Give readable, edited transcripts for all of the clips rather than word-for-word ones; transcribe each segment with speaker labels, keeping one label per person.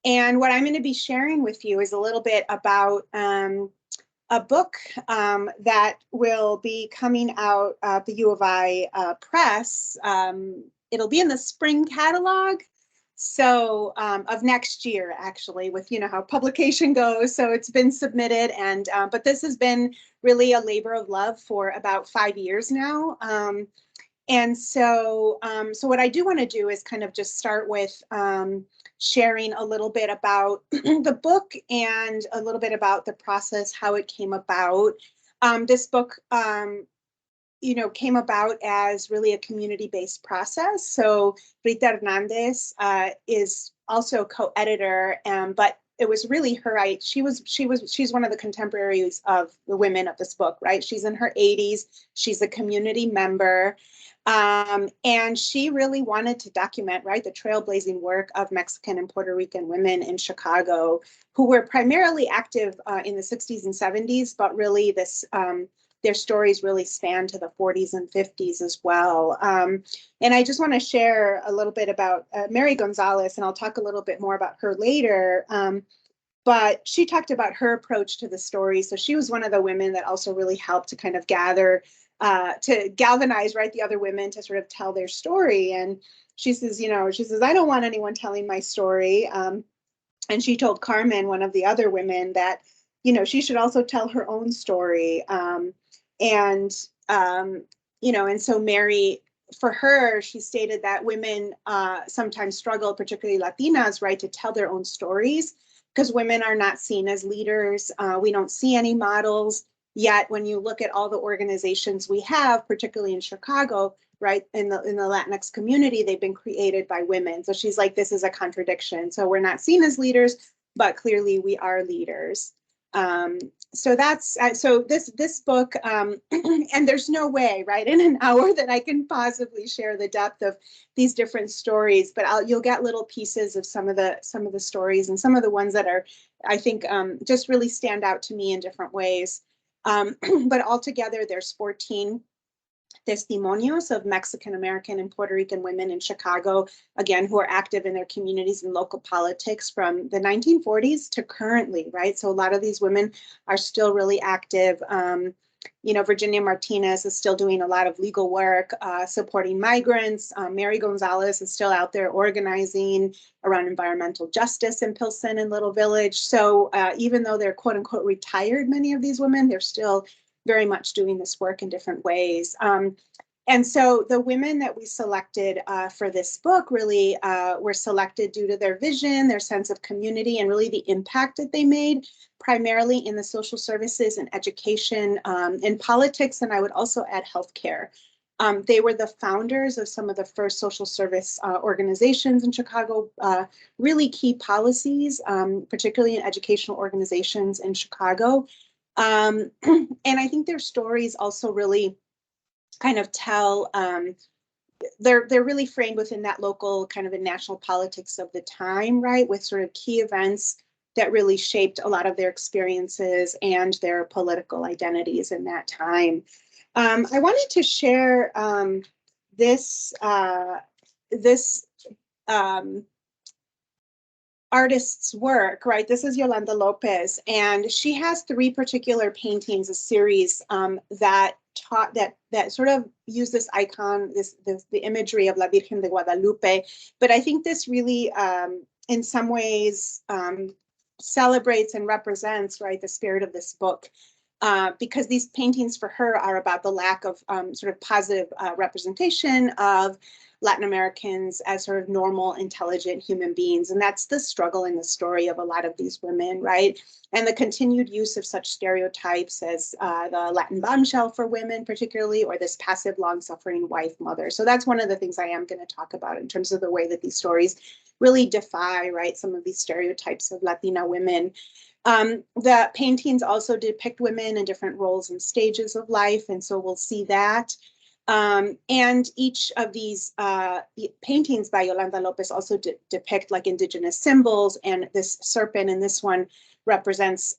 Speaker 1: And what I'm going to be sharing with you is a little bit about a book that will be coming out at the U of I Press. It'll be in the spring catalog. So of next year, actually, with how publication goes. So it's been submitted, and but this has been really a labor of love for about 5 years now. And so what I do want to do is kind of just start with sharing a little bit about the book and a little bit about the process, how it came about. This book came about as really a community-based process. So Rita Hernandez is also co-editor, but it was really her. She's one of the contemporaries of the women of this book, right? She's in her 80s. She's a community member. And she really wanted to document, right, the trailblazing work of Mexican and Puerto Rican women in Chicago, who were primarily active in the 60s and 70s, but really their stories really span to the 40s and 50s as well. And I just want to share a little bit about Mary Gonzalez, and I'll talk a little bit more about her later. But she talked about her approach to the story. So she was one of the women that also really helped to kind of gather, to galvanize, right, the other women to sort of tell their story. And she says, I don't want anyone telling my story. And she told Carmen, one of the other women, that, she should also tell her own story. And so Mary, for her, she stated that women sometimes struggle, particularly Latinas, right, to tell their own stories because women are not seen as leaders. We don't see any models. Yet when you look at all the organizations we have, particularly in Chicago, right, in the Latinx community, they've been created by women. So she's like, this is a contradiction. So we're not seen as leaders, but clearly we are leaders. So that's so this book, and there's no way, right, in an hour that I can possibly share the depth of these different stories, but you'll get little pieces of some of the stories and some of the ones that are, I think, just really stand out to me in different ways. But altogether, there's 14 testimonios of Mexican American and Puerto Rican women in Chicago, again, who are active in their communities and local politics from the 1940s to currently, right? So a lot of these women are still really active. Virginia Martinez is still doing a lot of legal work, supporting migrants. Mary Gonzalez is still out there organizing around environmental justice in Pilsen and Little Village. So even though they're quote unquote retired, many of these women, they're still very much doing this work in different ways. And so the women that we selected for this book really were selected due to their vision, their sense of community, and really the impact that they made, primarily in the social services and education, in politics, and I would also add healthcare. They were the founders of some of the first social service organizations in Chicago, really key policies, particularly in educational organizations in Chicago. And I think their stories also really kind of tell, they're really framed within that local kind of a national politics of the time, right, with sort of key events that really shaped a lot of their experiences and their political identities in that time. I wanted to share this artist's work, right? This is Yolanda Lopez, and she has 3 particular paintings, a series that sort of use this icon, the imagery of La Virgen de Guadalupe. But I think this really, in some ways, celebrates and represents, right, the spirit of this book. Because these paintings for her are about the lack of sort of positive representation of Latin Americans as sort of normal, intelligent human beings. And that's the struggle in the story of a lot of these women, right? And the continued use of such stereotypes as the Latin bombshell for women, particularly, or this passive, long-suffering wife mother. So that's one of the things I am going to talk about in terms of the way that these stories really defy, right, some of these stereotypes of Latina women. The paintings also depict women in different roles and stages of life, and so we'll see that. And each of these paintings by Yolanda Lopez also depict like indigenous symbols, and this serpent in this one represents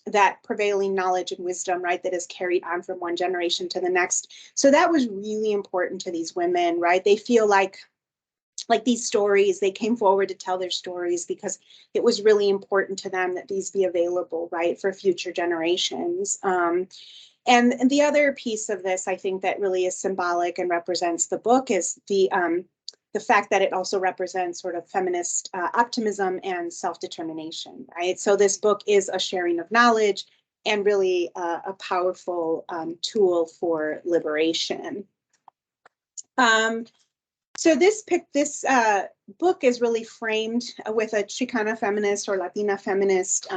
Speaker 1: that prevailing knowledge and wisdom, right, that is carried on from one generation to the next. So that was really important to these women, right? They feel like like these stories, they came forward to tell their stories because it was really important to them that these be available, right, for future generations. And the other piece of this, I think, that really is symbolic and represents the book is the fact that it also represents sort of feminist optimism and self-determination, right? So this book is a sharing of knowledge and really a powerful tool for liberation. So this book is really framed with a Chicana feminist or Latina feminist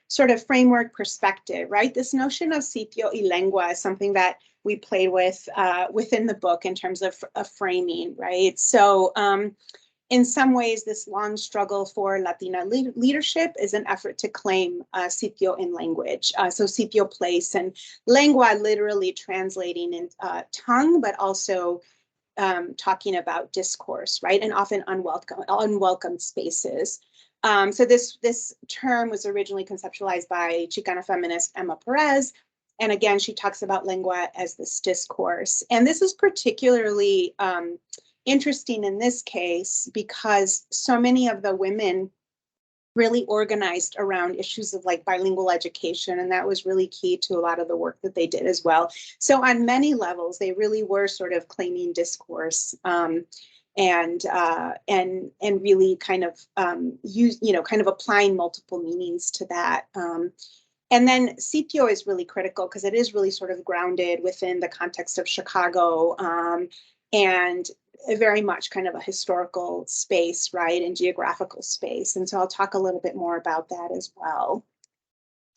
Speaker 1: sort of framework perspective, right? This notion of sitio y lengua is something that we play with within the book in terms of framing, right? So in some ways, this long struggle for Latina leadership is an effort to claim sitio in language. So sitio, place, and lengua literally translating in tongue, but also talking about discourse, right? And often unwelcome spaces. So this term was originally conceptualized by Chicana feminist Emma Perez. And again, she talks about lengua as this discourse. And this is particularly interesting in this case because so many of the women really organized around issues of like bilingual education, and that was really key to a lot of the work that they did as well. So on many levels, they really were sort of claiming discourse and really kind of kind of applying multiple meanings to that. And then sitio is really critical because it is really sort of grounded within the context of Chicago and very much kind of a historical space, right, and geographical space. And so I'll talk a little bit more about that as well.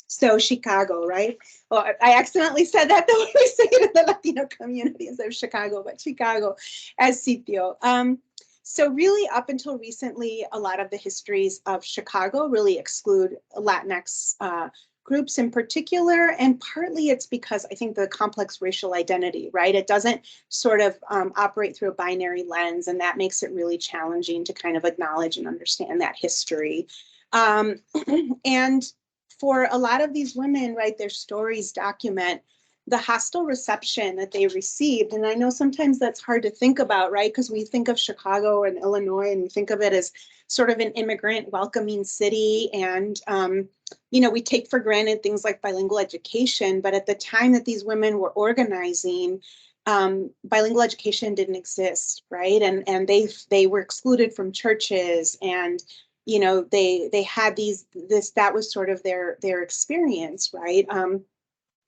Speaker 1: So Chicago, right? Well, I accidentally said that the way we say it in the Latino community instead of Chicago, but Chicago as sitio. So really up until recently, a lot of the histories of Chicago really exclude Latinx groups in particular, and partly it's because I think the complex racial identity, right? It doesn't sort of operate through a binary lens, and that makes it really challenging to kind of acknowledge and understand that history. And for a lot of these women, right, their stories document the hostile reception that they received. And I know sometimes that's hard to think about, right? Because we think of Chicago and Illinois and we think of it as sort of an immigrant welcoming city. And, we take for granted things like bilingual education. But at the time that these women were organizing, bilingual education didn't exist, right? And they were excluded from churches, and they had that was sort of their experience, right?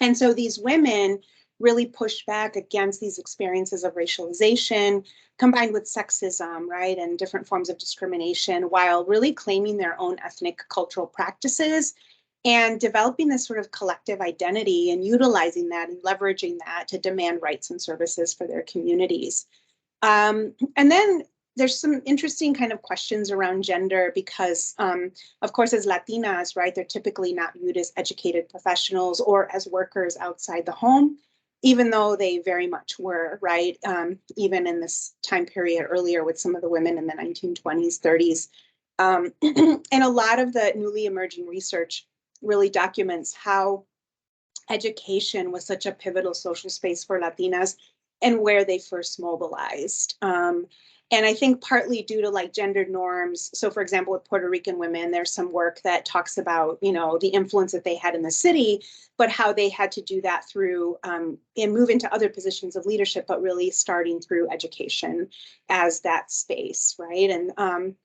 Speaker 1: And so these women really pushed back against these experiences of racialization combined with sexism, right, and different forms of discrimination, while really claiming their own ethnic cultural practices and developing this sort of collective identity and utilizing that and leveraging that to demand rights and services for their communities. And then there's some interesting kind of questions around gender because, of course, as Latinas, right, they're typically not viewed as educated professionals or as workers outside the home, even though they very much were, right, even in this time period earlier with some of the women in the 1920s, 30s. And a lot of the newly emerging research really documents how education was such a pivotal social space for Latinas and where they first mobilized. And I think partly due to like gendered norms. So for example, with Puerto Rican women, there's some work that talks about, the influence that they had in the city, but how they had to do that through and move into other positions of leadership, but really starting through education as that space, right? And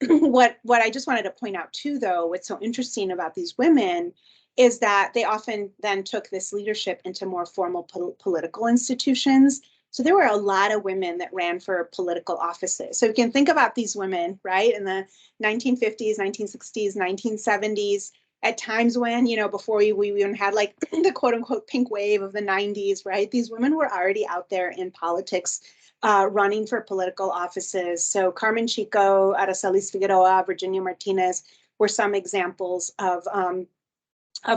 Speaker 1: what I just wanted to point out too, though, what's so interesting about these women is that they often then took this leadership into more formal political institutions. So there were a lot of women that ran for political offices. So you can think about these women, right, in the 1950s, 1960s, 1970s, at times when, before we even had like the quote unquote pink wave of the 90s, right, these women were already out there in politics, running for political offices. So Carmen Chico, Aracelis Figueroa, Virginia Martinez were some examples of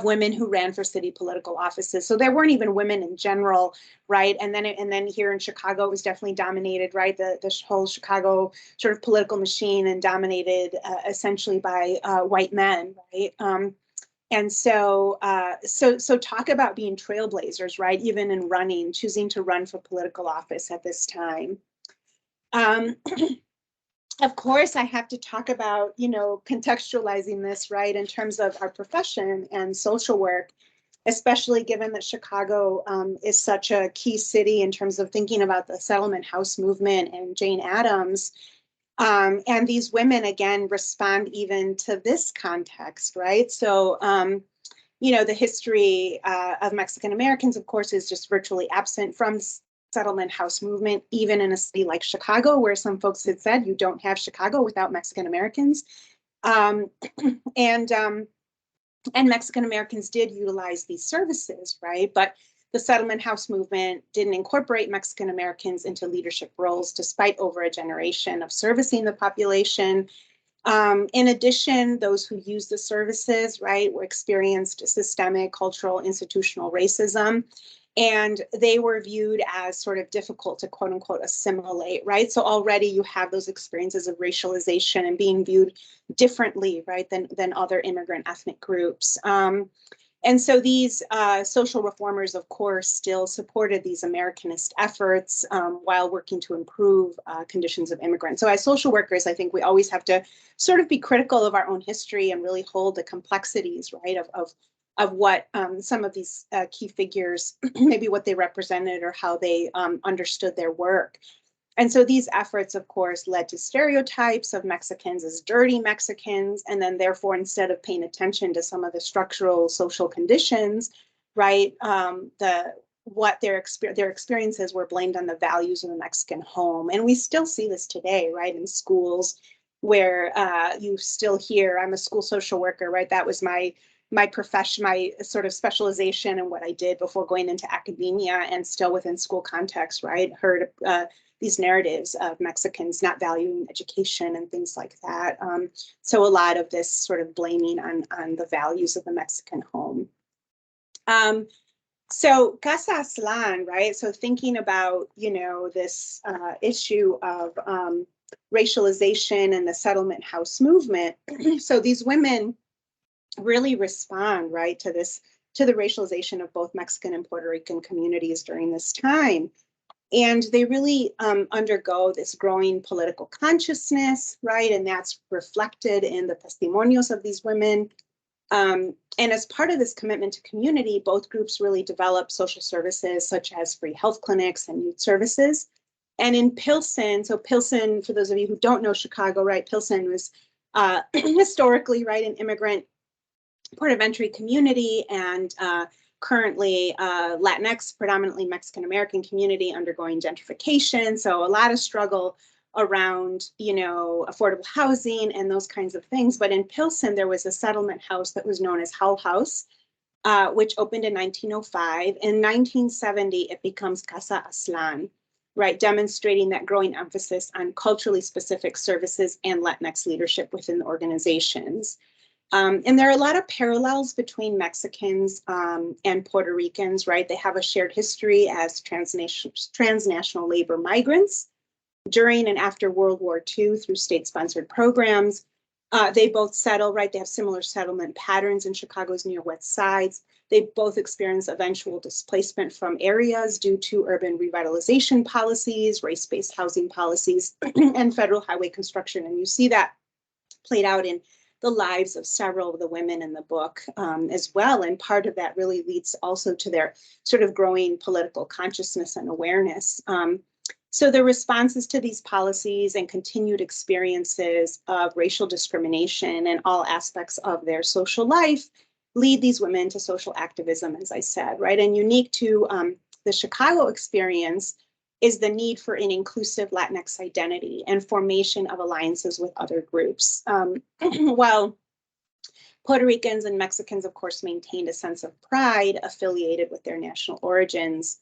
Speaker 1: women who ran for city political offices. So there weren't even women in general, right? And then here in Chicago, it was definitely dominated, right? The whole Chicago sort of political machine and dominated essentially by white men, right? And so talk about being trailblazers, right? Even in choosing to run for political office at this time. of course, I have to talk about, contextualizing this, right, in terms of our profession and social work, especially given that Chicago is such a key city in terms of thinking about the settlement house movement and Jane Addams. And these women, again, respond even to this context, right? So, the history of Mexican Americans, of course, is just virtually absent from settlement house movement, even in a city like Chicago, where some folks had said you don't have Chicago without Mexican Americans. Um, and um, and Mexican Americans did utilize these services, right? But the settlement house movement didn't incorporate Mexican Americans into leadership roles, despite over a generation of servicing the population. In addition, those who used the services, right, were experienced systemic, cultural, institutional racism, and they were viewed as sort of difficult to quote unquote assimilate, right? So already you have those experiences of racialization and being viewed differently, right, than other immigrant ethnic groups. And so these social reformers, of course, still supported these Americanist efforts while working to improve conditions of immigrants. So as social workers, I think we always have to sort of be critical of our own history and really hold the complexities, right, of what some of these key figures, maybe what they represented or how they understood their work. And so these efforts, of course, led to stereotypes of Mexicans as dirty Mexicans. And then, therefore, instead of paying attention to some of the structural social conditions, right, their experiences were blamed on the values of the Mexican home. And we still see this today, right, in schools where you still hear, I'm a school social worker, right? That was my profession, my sort of specialization and what I did before going into academia, and still within school context, right? Heard these narratives of Mexicans not valuing education and things like that. So a lot of this sort of blaming on the values of the Mexican home. So Casa Aztlán, right? So thinking about, this issue of racialization and the settlement house movement. So these women really respond, right, to the racialization of both Mexican and Puerto Rican communities during this time. And they really undergo this growing political consciousness, right? And that's reflected in the testimonios of these women. And as part of this commitment to community, both groups really develop social services such as free health clinics and youth services. And in Pilsen, so Pilsen, for those of you who don't know Chicago, right, Pilsen was historically, right, an immigrant port of entry community, and currently LatinX, predominantly Mexican American community, undergoing gentrification. So a lot of struggle around, affordable housing and those kinds of things. But in Pilsen, there was a settlement house that was known as Hull House, which opened in 1905. In 1970, it becomes Casa Aztlán, right, demonstrating that growing emphasis on culturally specific services and Latinx leadership within the organizations. And there are a lot of parallels between Mexicans and Puerto Ricans, right? They have a shared history as transnational labor migrants during and after World War II through state-sponsored programs. They both settle, right? They have similar settlement patterns in Chicago's near west sides. They both experience eventual displacement from areas due to urban revitalization policies, race-based housing policies, and federal highway construction. And you see that played out in the lives of several of the women in the book as well. And part of that really leads also to their sort of growing political consciousness and awareness. So the responses to these policies and continued experiences of racial discrimination in all aspects of their social life lead these women to social activism, as I said, right? And unique to the Chicago experience is the need for an inclusive Latinx identity and formation of alliances with other groups. While Puerto Ricans and Mexicans, of course, maintained a sense of pride affiliated with their national origins,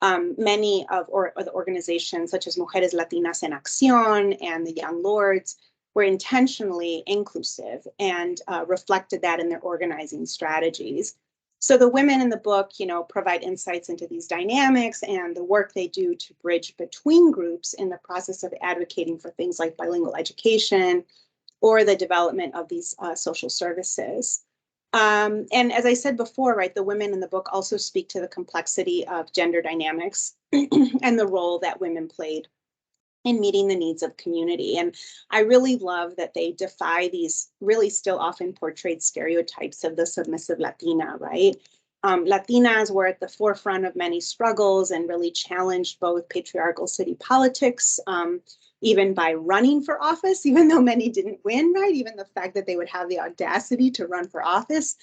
Speaker 1: many of the organizations, such as Mujeres Latinas en Acción and the Young Lords, were intentionally inclusive and reflected that in their organizing strategies. So the women in the book, provide insights into these dynamics and the work they do to bridge between groups in the process of advocating for things like bilingual education or the development of these social services. And as I said before, right, the women in the book also speak to the complexity of gender dynamics and the role that women played in meeting the needs of community. And I really love that they defy these really still often portrayed stereotypes of the submissive Latina, right? Latinas were at the forefront of many struggles and really challenged both patriarchal city politics, even by running for office, even though many didn't win, right? Even the fact that they would have the audacity to run for office,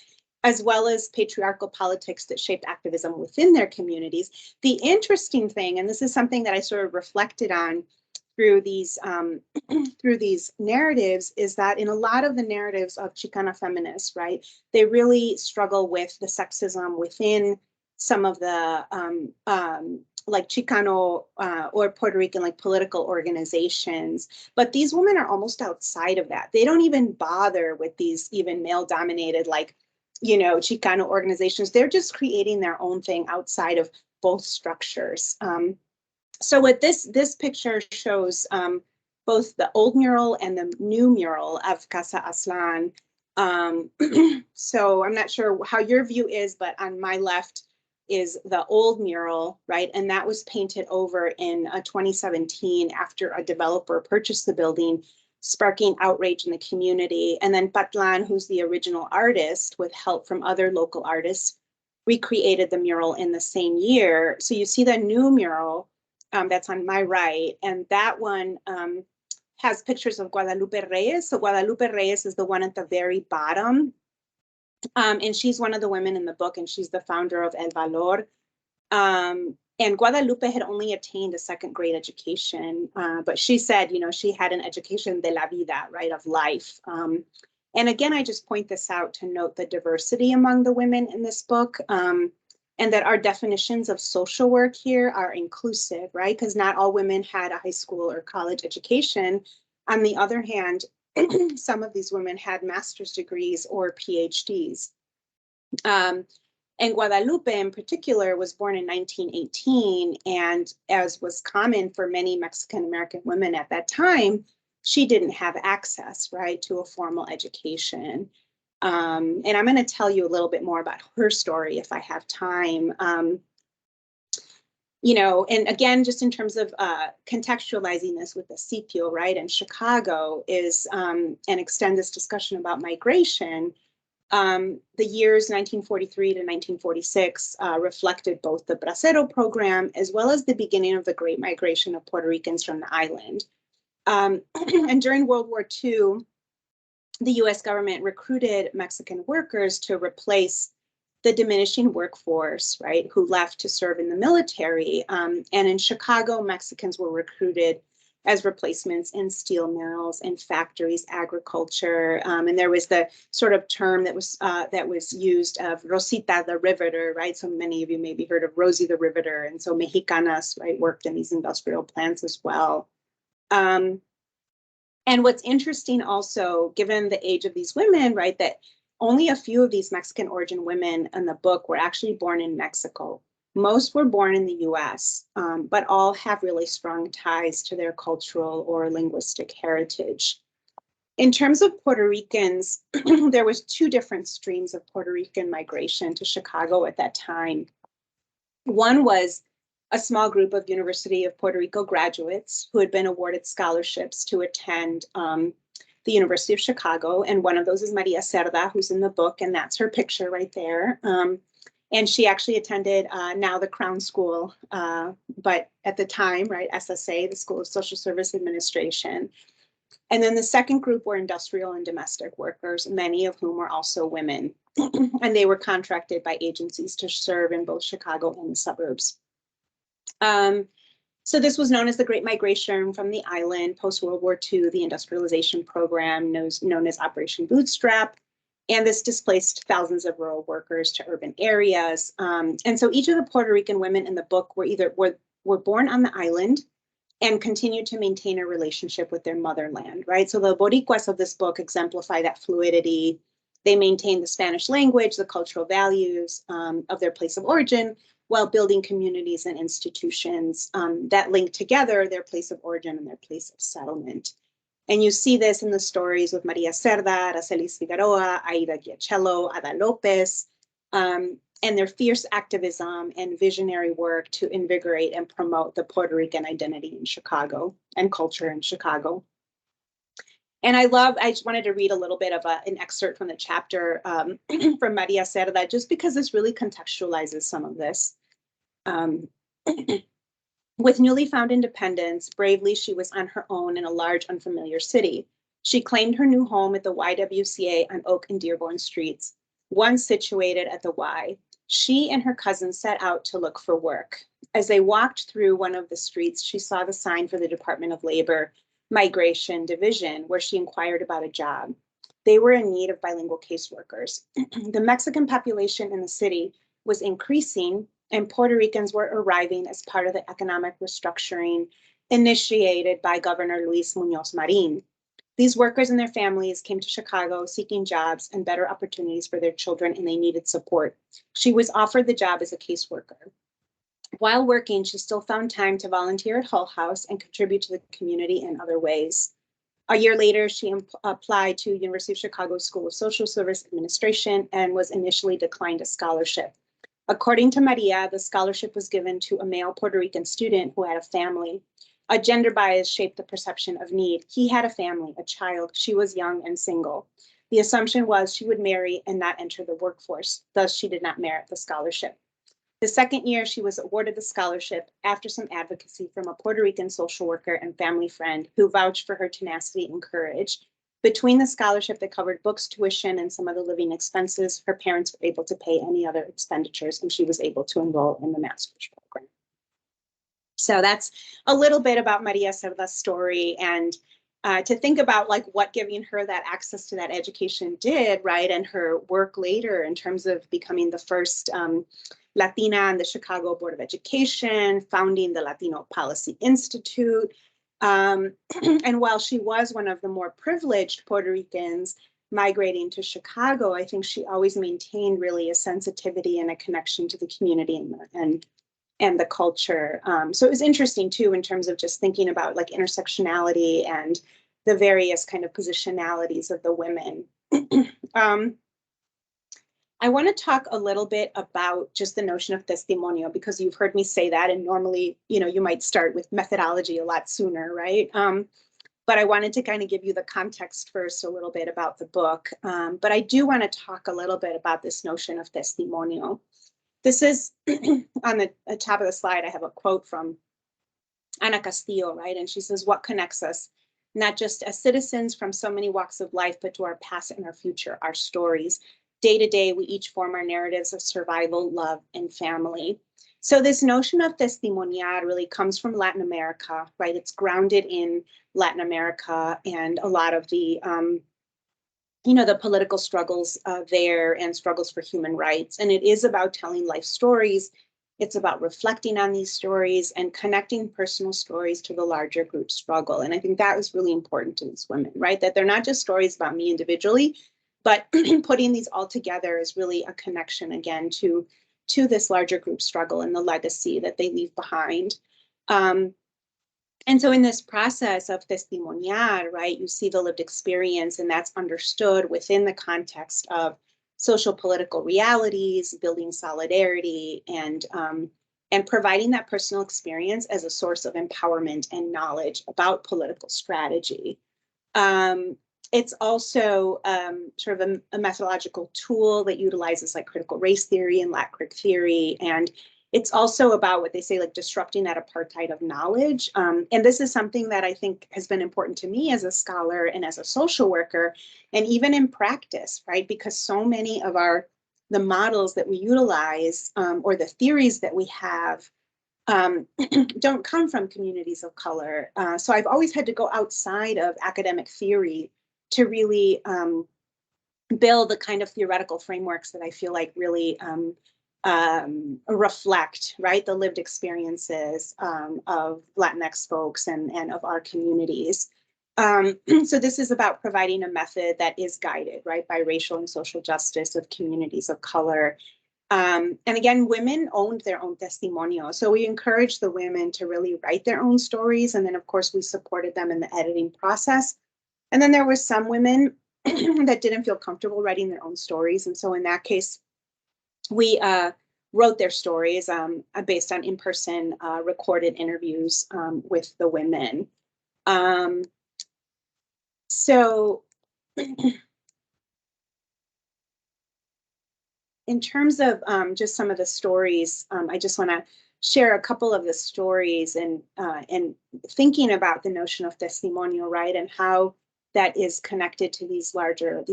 Speaker 1: as well as patriarchal politics that shaped activism within their communities. The interesting thing, and this is something that I sort of reflected on through these through these narratives, is that in a lot of the narratives of Chicana feminists, right, they really struggle with the sexism within some of the like Chicano or Puerto Rican like political organizations. But these women are almost outside of that. They don't even bother with these even male-dominated like, you know, Chicano organizations. They're just creating their own thing outside of both structures. So what this picture shows both the old mural and the new mural of Casa Aslan. So I'm not sure how your view is, but on my left is the old mural, right? And that was painted over in 2017 after a developer purchased the building, sparking outrage in the community. And then Patlan, who's the original artist, with help from other local artists, recreated the mural in the same year. So you see the new mural that's on my right, and that one has pictures of Guadalupe Reyes. So Guadalupe Reyes is the one at the very bottom, and she's one of the women in the book, and she's the founder of El Valor. And Guadalupe had only attained a second grade education, but she said, you know, she had an education de la vida, right, of life. And again, I just point this out to note the diversity among the women in this book, and that our definitions of social work here are inclusive, right? Because not all women had a high school or college education. On the other hand, some of these women had master's degrees or PhDs. And Guadalupe in particular was born in 1918, and as was common for many Mexican-American women at that time, she didn't have access, right, to a formal education. And I'm going to tell you a little bit more about her story if I have time. You know, and again, just in terms of contextualizing this with the sitio, right, and Chicago is, and extend this discussion about migration, the years 1943 to 1946 reflected both the Bracero program as well as the beginning of the Great Migration of Puerto Ricans from the island. And during World War II, the US government recruited Mexican workers to replace the diminishing workforce, right, who left to serve in the military. And in Chicago, Mexicans were recruited as replacements in steel mills and factories, agriculture. And there was the sort of term that was used of Rosita the Riveter, right? So many of you maybe heard of Rosie the Riveter. And so Mexicanas, right, worked in these industrial plants as well. And what's interesting also, given the age of these women, right, that only a few of these Mexican origin women in the book were actually born in Mexico. Most were born in the US, but all have really strong ties to their cultural or linguistic heritage. In terms of Puerto Ricans, there was two different streams of Puerto Rican migration to Chicago at that time. One was a small group of University of Puerto Rico graduates who had been awarded scholarships to attend the University of Chicago. And one of those is Maria Cerda, who's in the book, and that's her picture right there. And she actually attended now the Crown School, but at the time, right, SSA, the School of Social Service Administration. And then the second group were industrial and domestic workers, many of whom were also women. And they were contracted by agencies to serve in both Chicago and the suburbs. So this was known as the Great Migration from the island, post-World War II, the industrialization program known as Operation Bootstrap. And this displaced thousands of rural workers to urban areas. And so each of the Puerto Rican women in the book were born on the island and continued to maintain a relationship with their motherland, right? So the Boricuas of this book exemplify that fluidity. They maintain the Spanish language, the cultural values of their place of origin, while building communities and institutions that link together their place of origin and their place of settlement. And you see this in the stories with Maria Cerda, Aracelis Figueroa, Aida Giacello, Ada Lopez. and their fierce activism and visionary work to invigorate and promote the Puerto Rican identity in Chicago and culture in Chicago. And I just wanted to read a little bit of an excerpt from the chapter from Maria Cerda, just because this really contextualizes some of this. With newly found independence, bravely she was on her own in a large, unfamiliar city. She claimed her new home at the YWCA on Oak and Dearborn Streets, once situated at the Y. She and her cousin set out to look for work. As they walked through one of the streets, she saw the sign for the Department of Labor Migration Division, where she inquired about a job. They were in need of bilingual caseworkers. The Mexican population in the city was increasing, and Puerto Ricans were arriving as part of the economic restructuring initiated by Governor Luis Muñoz Marin. These workers and their families came to Chicago seeking jobs and better opportunities for their children, and they needed support. She was offered the job as a caseworker. While working, she still found time to volunteer at Hull House and contribute to the community in other ways. A year later, she applied to University of Chicago School of Social Service Administration and was initially declined a scholarship. According to Maria, the scholarship was given to a male Puerto Rican student who had a family. A gender bias shaped the perception of need. He had a family, a child. She was young and single. The assumption was she would marry and not enter the workforce. Thus, she did not merit the scholarship. The second year, she was awarded the scholarship after some advocacy from a Puerto Rican social worker and family friend who vouched for her tenacity and courage. Between the scholarship that covered books, tuition, and some of the living expenses, her parents were able to pay any other expenditures, and she was able to enroll in the master's program. So that's a little bit about Maria Cerda's story, and to think about like what giving her that access to that education did, right, and her work later in terms of becoming the first Latina on the Chicago Board of Education, founding the Latino Policy Institute. And while she was one of the more privileged Puerto Ricans migrating to Chicago, I think she always maintained really a sensitivity and a connection to the community and the culture. So it was interesting too, in terms of just thinking about like intersectionality and the various kind of positionalities of the women. I want to talk a little bit about just the notion of testimonio, because you've heard me say that, and normally, you know, you might start with methodology a lot sooner, right? But I wanted to kind of give you the context first, a little bit about the book. But I do want to talk a little bit about this notion of testimonio. This is on the top of the slide. I have a quote from Ana Castillo, right? And she says, "What connects us, not just as citizens from so many walks of life, but to our past and our future, our stories. Day to day, we each form our narratives of survival, love, and family." So this notion of testimoniar really comes from Latin America, right? It's grounded in Latin America and a lot of the, the political struggles there and struggles for human rights. And it is about telling life stories. It's about reflecting on these stories and connecting personal stories to the larger group struggle. And I think that was really important to these women, right? That they're not just stories about me individually, but putting these all together is really a connection, again, to this larger group struggle and the legacy that they leave behind. And so in this process of testimoniar, right, you see the lived experience, and that's understood within the context of social political realities, building solidarity, and providing that personal experience as a source of empowerment and knowledge about political strategy. It's also sort of a methodological tool that utilizes like critical race theory and Lat-Crit theory. And it's also about what they say, like disrupting that apartheid of knowledge. And this is something that I think has been important to me as a scholar and as a social worker, and even in practice, right? Because so many of the models that we utilize or the theories that we have don't come from communities of color. So I've always had to go outside of academic theory to really build the kind of theoretical frameworks that I feel like really reflect, right, the lived experiences of Latinx folks and of our communities. So this is about providing a method that is guided, right, by racial and social justice of communities of color. And again, women owned their own testimonio. So we encouraged the women to really write their own stories. And then, of course, we supported them in the editing process. And then there were some women that didn't feel comfortable writing their own stories. And so in that case, we wrote their stories based on in-person recorded interviews with the women. So in terms of just some of the stories, I just want to share a couple of the stories and thinking about the notion of testimonio, right, and how that is connected to these larger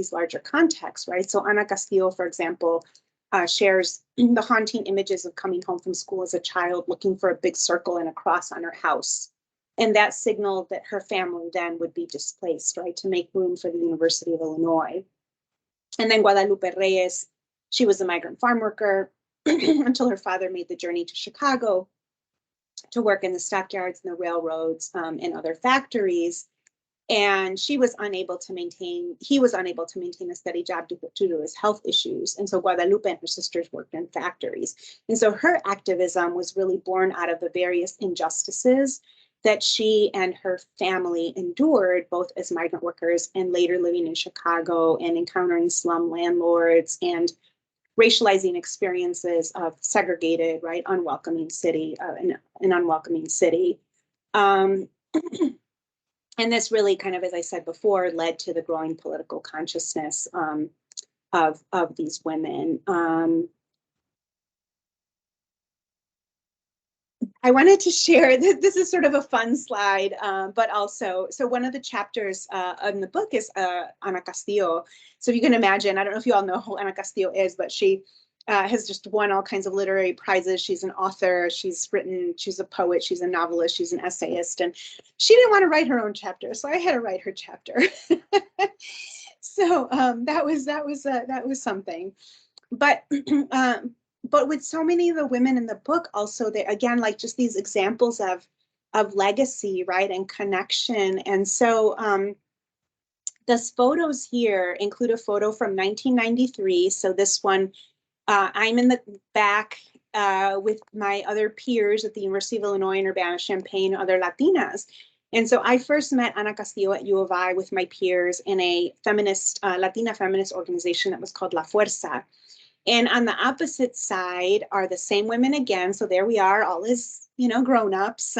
Speaker 1: contexts, right? So Ana Castillo, for example, shares the haunting images of coming home from school as a child, looking for a big circle and a cross on her house. And that signaled that her family then would be displaced, right, to make room for the University of Illinois. And then Guadalupe Reyes, she was a migrant farm worker until her father made the journey to Chicago to work in the stockyards and the railroads and other factories. And he was unable to maintain a steady job due to his health issues. And so Guadalupe and her sisters worked in factories. And so her activism was really born out of the various injustices that she and her family endured, both as migrant workers and later living in Chicago and encountering slum landlords and racializing experiences of segregated, right, unwelcoming city, an unwelcoming city. And this really kind of, as I said before, led to the growing political consciousness of these women. I wanted to share that this is sort of a fun slide, but also, so one of the chapters in the book is Ana Castillo. So if you can imagine, I don't know if you all know who Ana Castillo is, but she has just won all kinds of literary prizes. She's an author, she's a poet, she's a novelist, she's an essayist, and she didn't want to write her own chapter, so I had to write her chapter. So that was something. But with so many of the women in the book, also, they again, like just these examples of legacy, right, and connection. And so these photos here include a photo from 1993. So this one, I'm in the back with my other peers at the University of Illinois in Urbana-Champaign, other Latinas. And so I first met Ana Castillo at U of I with my peers in a feminist, Latina feminist organization that was called La Fuerza. And on the opposite side are the same women again. So there we are, all as, grown-ups,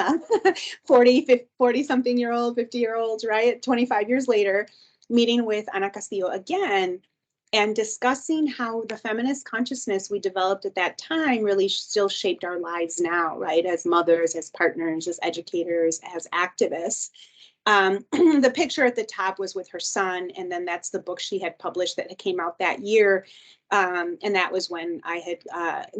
Speaker 1: 40-something-year-old, 50-year-olds, right? 25 years later, meeting with Ana Castillo again and discussing how the feminist consciousness we developed at that time really still shaped our lives now, right? As mothers, as partners, as educators, as activists. The picture at the top was with her son, and then that's the book she had published that came out that year. And that was when I had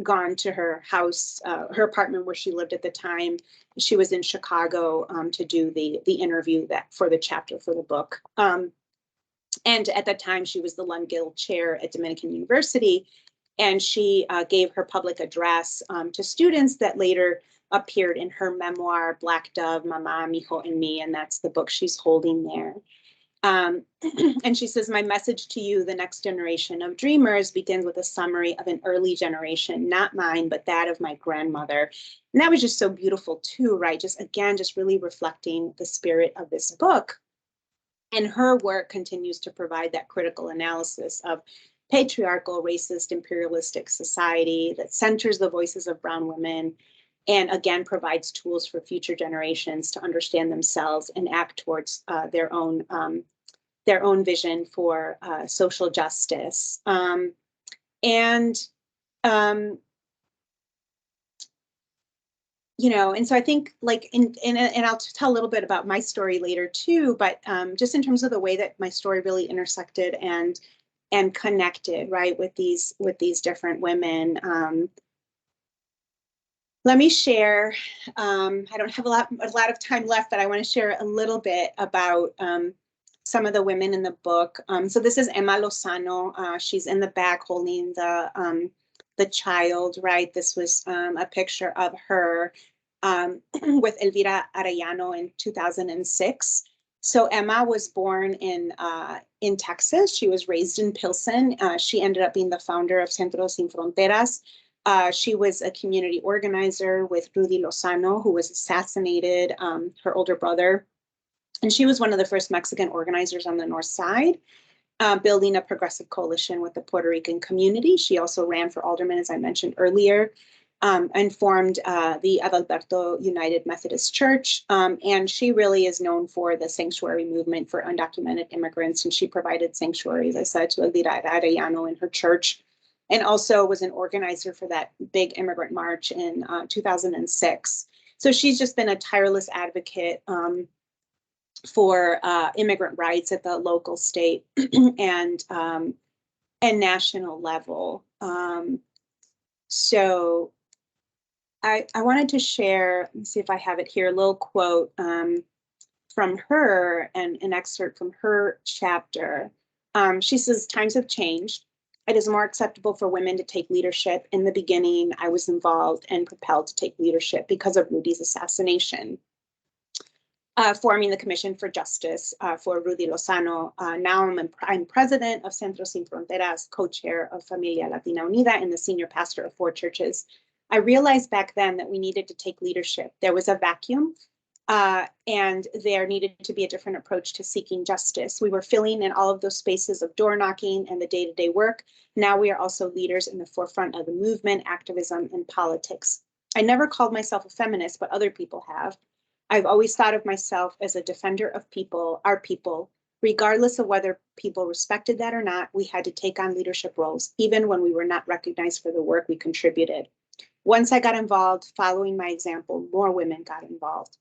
Speaker 1: gone to her house, her apartment where she lived at the time. She was in Chicago to do the interview that for the chapter for the book. And at that time, she was the Lund-Gill Chair at Dominican University, and she gave her public address to students that later appeared in her memoir, Black Dove, Mama, Mijo, and Me, and that's the book she's holding there. And she says, my message to you, the next generation of dreamers, begins with a summary of an early generation, not mine, but that of my grandmother. And that was just so beautiful too, right? Just again, just really reflecting the spirit of this book. And her work continues to provide that critical analysis of patriarchal, racist, imperialistic society that centers the voices of brown women and again provides tools for future generations to understand themselves and act towards their own vision for social justice. And so I think and I'll tell a little bit about my story later too, but just in terms of the way that my story really intersected and connected, right, with these different women. Let me share, I don't have a lot of time left, but I want to share a little bit about some of the women in the book. So this is Emma Lozano. She's in the back holding the child, right? This was a picture of her with Elvira Arellano in 2006. So Emma was born in Texas. She was raised in Pilsen. She ended up being the founder of Centros Sin Fronteras. She was a community organizer with Rudy Lozano, who was assassinated, her older brother. And she was one of the first Mexican organizers on the North Side. building a progressive coalition with the Puerto Rican community. She also ran for alderman, as I mentioned earlier, and formed the Adalberto United Methodist Church. And she really is known for the sanctuary movement for undocumented immigrants. And she provided sanctuary, as I said, to Elvira Arellano in her church, and also was an organizer for that big immigrant march in 2006. So she's just been a tireless advocate for immigrant rights at the local, state, and national level. So I wanted to share, let's see if I have it here, a little quote from her, and an excerpt from her chapter. She says, "Times have changed. It is more acceptable for women to take leadership. In the beginning, I was involved and propelled to take leadership because of Rudy's assassination. Forming the Commission for Justice for Rudy Lozano. Now I'm president of Centro Sin Fronteras, co-chair of Familia Latina Unida, and the senior pastor of 4 churches. I realized back then that we needed to take leadership. There was a vacuum, and there needed to be a different approach to seeking justice. We were filling in all of those spaces of door knocking and the day-to-day work. Now we are also leaders in the forefront of the movement, activism, and politics. I never called myself a feminist, but other people have. I've always thought of myself as a defender of people, our people. Regardless of whether people respected that or not, we had to take on leadership roles, even when we were not recognized for the work we contributed. Once I got involved, following my example, more women got involved.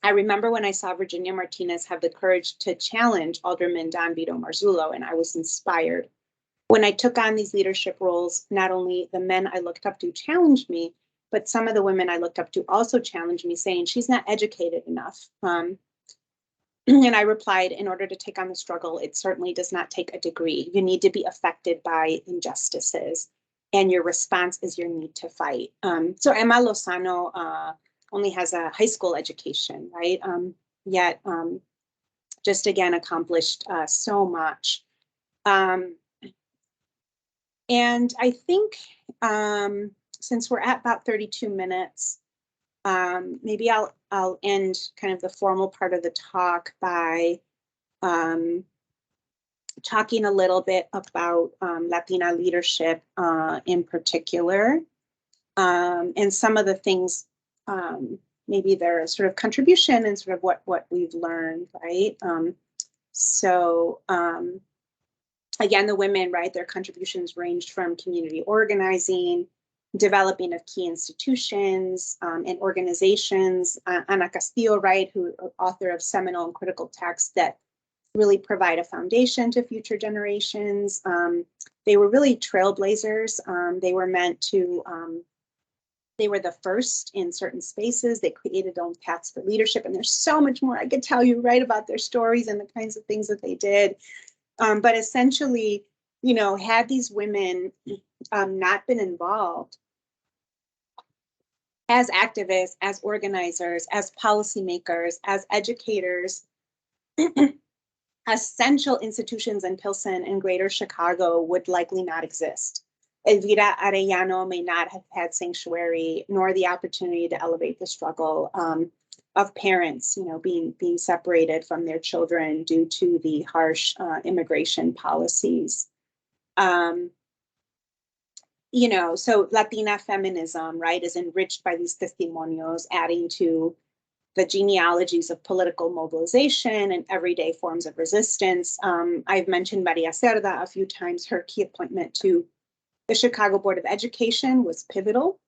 Speaker 1: I remember when I saw Virginia Martinez have the courage to challenge Alderman Don Vito Marzullo, and I was inspired. When I took on these leadership roles, not only the men I looked up to challenged me, but some of the women I looked up to also challenged me, saying, she's not educated enough. And I replied, in order to take on the struggle, it certainly does not take a degree. You need to be affected by injustices, and your response is your need to fight. So Emma Lozano only has a high school education, right? Yet just again accomplished so much. And I think since we're at about 32 minutes, maybe I'll end kind of the formal part of the talk by talking a little bit about Latina leadership in particular, and some of the things, maybe their sort of contribution and sort of what we've learned, right? So again, the women, right, their contributions ranged from community organizing, developing of key institutions and organizations. Ana Castillo, right, who author of seminal and critical texts that really provide a foundation to future generations. They were really trailblazers. They were meant to, they were the first in certain spaces. They created their own paths for leadership. And there's so much more I could tell you, right, about their stories and the kinds of things that they did. But essentially, you know, had these women not been involved as activists, as organizers, as policymakers, as educators, essential institutions in Pilsen and Greater Chicago would likely not exist. Elvira Arellano may not have had sanctuary nor the opportunity to elevate the struggle of parents, you know, being separated from their children due to the harsh immigration policies. You know, so Latina feminism, right, is enriched by these testimonios, adding to the genealogies of political mobilization and everyday forms of resistance. I've mentioned Maria Cerda a few times. Her key appointment to the Chicago Board of Education was pivotal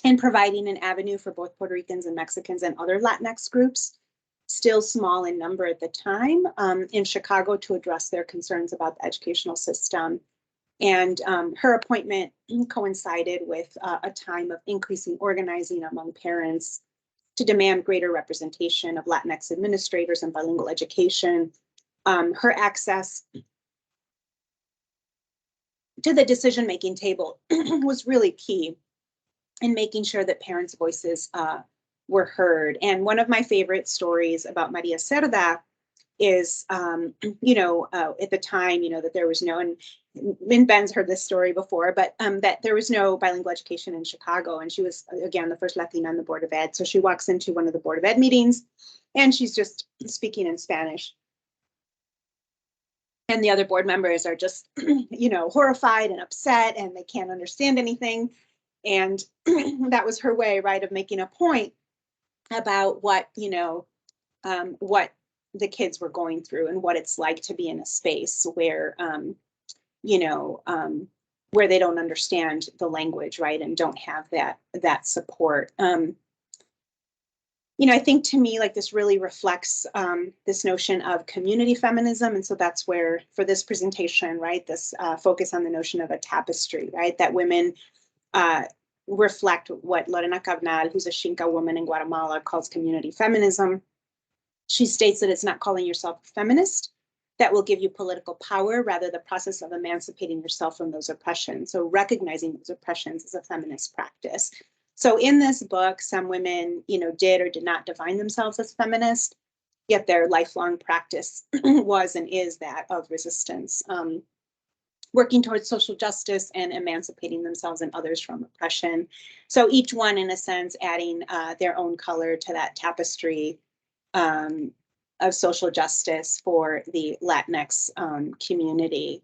Speaker 1: in providing an avenue for both Puerto Ricans and Mexicans and other Latinx groups, still small in number at the time, in Chicago to address their concerns about the educational system. And her appointment coincided with a time of increasing organizing among parents to demand greater representation of Latinx administrators in bilingual education. Her access to the decision-making table was really key in making sure that parents' voices were heard. And one of my favorite stories about Maria Cerda is, you know, at the time, you know, that there was no, and Ben's heard this story before, but that there was no bilingual education in Chicago. And she was, again, the first Latina on the Board of Ed. So she walks into one of the Board of Ed meetings and she's just speaking in Spanish. And the other board members are just, you know, horrified and upset, and they can't understand anything. And that was her way, right, of making a point about what, you know, what the kids were going through and what it's like to be in a space where, you know, where they don't understand the language, right, and don't have that support. You know, I think to me, like, this really reflects this notion of community feminism. And so that's where, for this presentation, right, this focus on the notion of a tapestry, right, that women reflect what Lorena Cabnal, who's a Xinca woman in Guatemala, calls community feminism. She states that it's not calling yourself a feminist that will give you political power, rather the process of emancipating yourself from those oppressions. So recognizing those oppressions is a feminist practice. So in this book, some women, you know, did or did not define themselves as feminist, yet their lifelong practice was and is that of resistance, working towards social justice and emancipating themselves and others from oppression. So each one, in a sense, adding their own color to that tapestry of social justice for the Latinx community.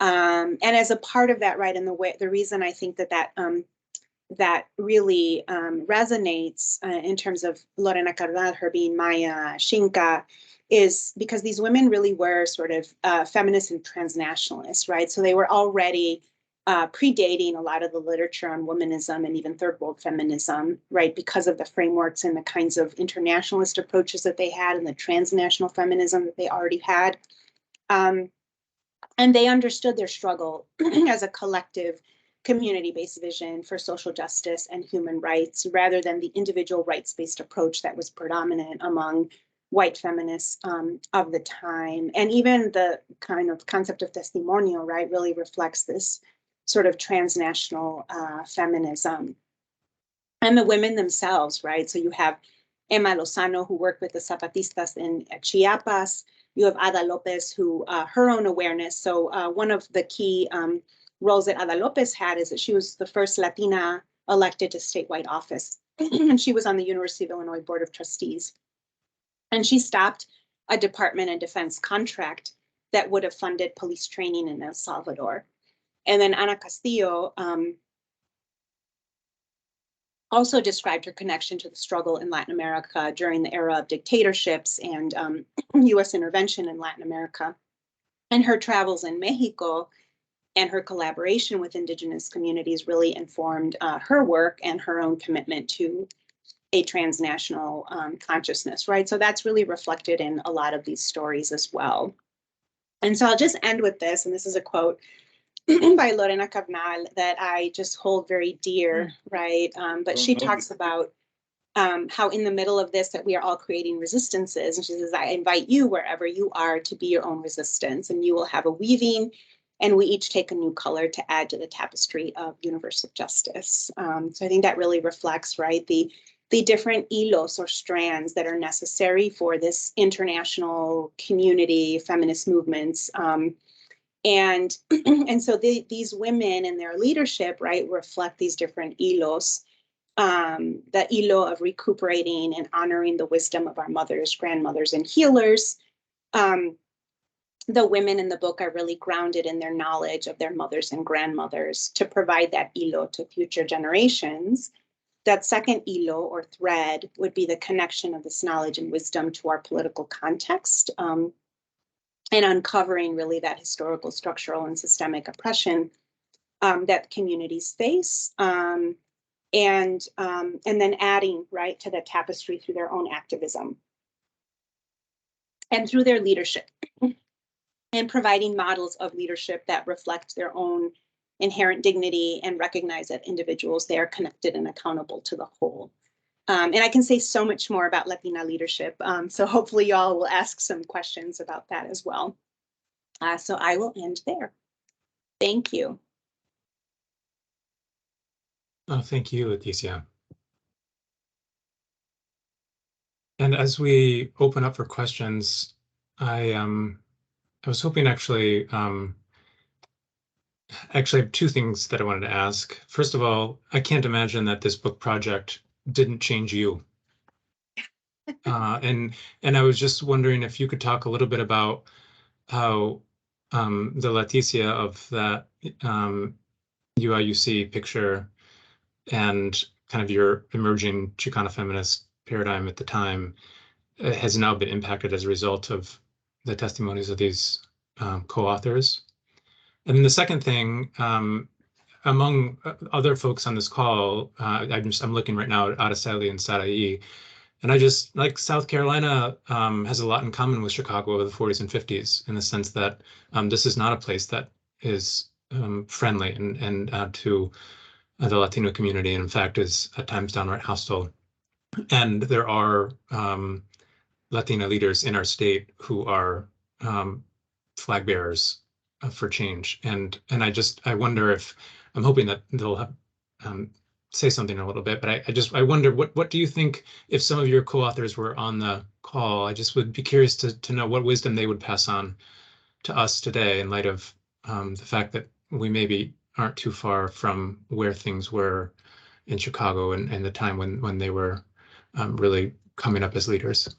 Speaker 1: And as a part of that, right, and the reason I think that really resonates in terms of Lorena Cardinal, her being Maya Xinca, is because these women really were sort of feminists and transnationalists, right? So they were already predating a lot of the literature on womanism and even third world feminism, right? Because of the frameworks and the kinds of internationalist approaches that they had and the transnational feminism that they already had. And they understood their struggle as a collective community-based vision for social justice and human rights, rather than the individual rights-based approach that was predominant among white feminists of the time. And even the kind of concept of testimonio, right, really reflects this sort of transnational feminism. And the women themselves, right? So you have Emma Lozano, who worked with the Zapatistas in Chiapas. You have Ada Lopez, who her own awareness. So one of the key roles that Ada Lopez had is that she was the first Latina elected to statewide office. And she was on the University of Illinois Board of Trustees. And she stopped a Department of Defense contract that would have funded police training in El Salvador. And then Ana Castillo also described her connection to the struggle in Latin America during the era of dictatorships and US intervention in Latin America. And her travels in Mexico and her collaboration with indigenous communities really informed her work and her own commitment to a transnational consciousness, right? So that's really reflected in a lot of these stories as well. And so I'll just end with this, and this is a quote by Lorena Cabnal that I just hold very dear, right? But she talks about how in the middle of this that we are all creating resistances. And she says, I invite you wherever you are to be your own resistance, and you will have a weaving, and we each take a new color to add to the tapestry of universal justice. So I think that really reflects, right, the different hilos or strands that are necessary for this international community, feminist movements. And so these women and their leadership, right, reflect these different hilos, the hilo of recuperating and honoring the wisdom of our mothers, grandmothers, and healers. The women in the book are really grounded in their knowledge of their mothers and grandmothers to provide that hilo to future generations. That second hilo or thread would be the connection of this knowledge and wisdom to our political context, and uncovering really that historical, structural, and systemic oppression that communities face, and then adding, right, to the tapestry through their own activism and through their leadership, and providing models of leadership that reflect their own inherent dignity and recognize that individuals, they are connected and accountable to the whole. And I can say so much more about Latina leadership. So hopefully y'all will ask some questions about that as well. So I will end there. Thank you.
Speaker 2: Oh, thank you, Leticia. And as we open up for questions, I was hoping actually I have two things that I wanted to ask. First of all, I can't imagine that this book project didn't change you. And I was just wondering if you could talk a little bit about how the Leticia of that UIUC picture and kind of your emerging Chicana feminist paradigm at the time has now been impacted as a result of the testimonies of these co-authors. And then the second thing, among other folks on this call, I'm looking right now at Araceli and Sarai, and I just like South Carolina has a lot in common with Chicago of the 40s and 50s in the sense that this is not a place that is friendly and to the Latino community, and in fact is at times downright hostile. And there are Latina leaders in our state who are flag bearers for change. And I wonder if, I'm hoping that they'll have, say something in a little bit, but I wonder what do you think if some of your co-authors were on the call? I just would be curious to know what wisdom they would pass on to us today in light of the fact that we maybe aren't too far from where things were in Chicago and the time when they were really coming up as leaders.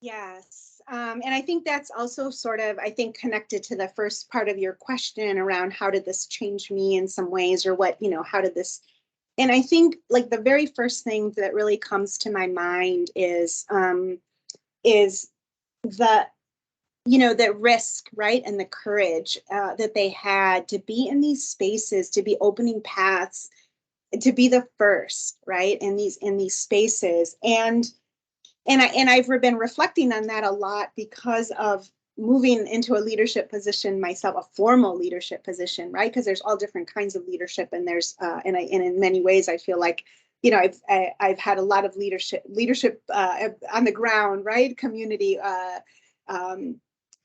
Speaker 1: Yes. And I think that's also sort of, I think, connected to the first part of your question around how did this change me in some ways, or what, how did this, and I think like the very first thing that really comes to my mind is the, the risk, right? And the courage that they had to be in these spaces, to be opening paths, to be the first, right? In these spaces. And I've been reflecting on that a lot because of moving into a leadership position myself, a formal leadership position, right? Because there's all different kinds of leadership, and there's and in many ways I feel like I've had a lot of leadership on the ground, right? Community,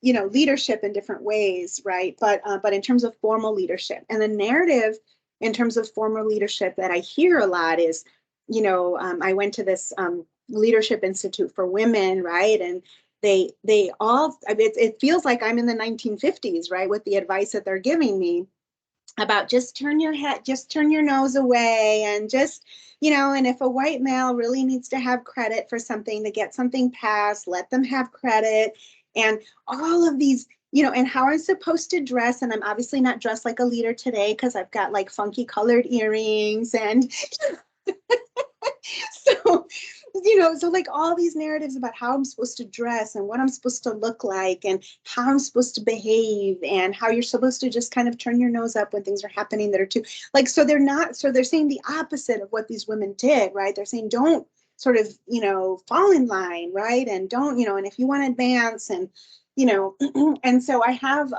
Speaker 1: leadership in different ways, right? But in terms of formal leadership, and the narrative in terms of formal leadership that I hear a lot is, I went to this Leadership Institute for Women, right? And they all, it feels like I'm in the 1950s, right? With the advice that they're giving me about just turn your nose away, and just, and if a white male really needs to have credit for something, to get something passed, let them have credit, and all of these, and how I'm supposed to dress. And I'm obviously not dressed like a leader today because I've got like funky colored earrings and so so like all these narratives about how I'm supposed to dress and what I'm supposed to look like and how I'm supposed to behave, and how you're supposed to just kind of turn your nose up when things are happening that are too, like, so they're saying the opposite of what these women did, right? They're saying don't sort of, fall in line, right? And don't, and if you want to advance, and, and so I have,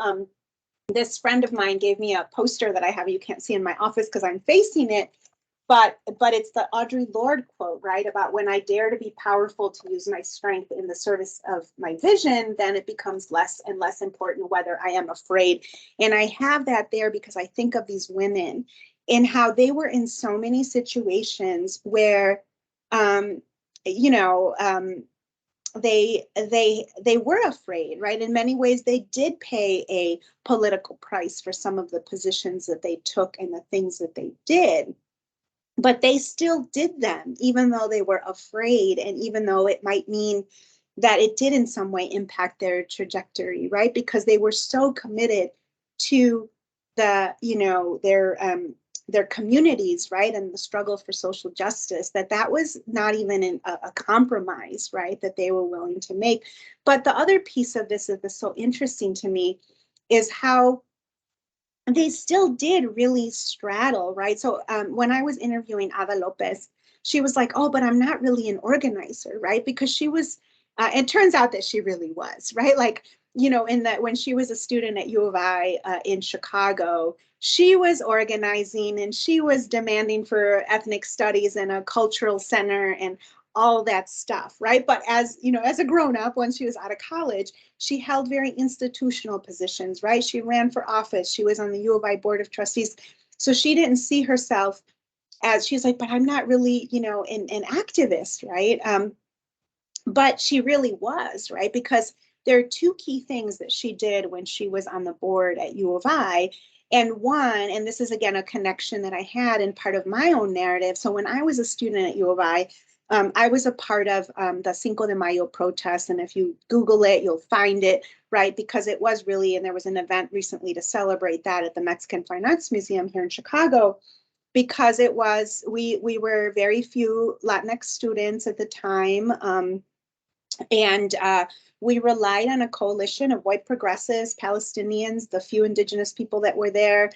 Speaker 1: this friend of mine gave me a poster that I have, you can't see in my office because I'm facing it, but it's the Audre Lorde quote, right? About when I dare to be powerful, to use my strength in the service of my vision, then it becomes less and less important whether I am afraid. And I have that there because I think of these women and how they were in so many situations where, they were afraid, right? In many ways, they did pay a political price for some of the positions that they took and the things that they did. But they still did them, even though they were afraid, and even though it might mean that it did in some way impact their trajectory, right? Because they were so committed to the, their communities, right? And the struggle for social justice, that was not even a compromise, right? That they were willing to make. But the other piece of this that's so interesting to me is how they still did really straddle, right? So when I was interviewing Ada Lopez, she was like, oh, but I'm not really an organizer, right? Because she was, it turns out that she really was, right? Like, in that when she was a student at U of I in Chicago, she was organizing and she was demanding for ethnic studies and a cultural center and all that stuff, right? But as a grown-up, once she was out of college, she held very institutional positions, right? She ran for office. She was on the U of I Board of Trustees. So she didn't see herself as, she's like, but I'm not really, an activist, right? But she really was, right? Because there are two key things that she did when she was on the board at U of I. And one, and this is again a connection that I had in part of my own narrative. So when I was a student at U of I was a part of the Cinco de Mayo protests. And if you Google it, you'll find it, right? Because it was really, and there was an event recently to celebrate that at the Mexican Fine Arts Museum here in Chicago, because it was, we were very few Latinx students at the time. And we relied on a coalition of white progressives, Palestinians, the few indigenous people that were there,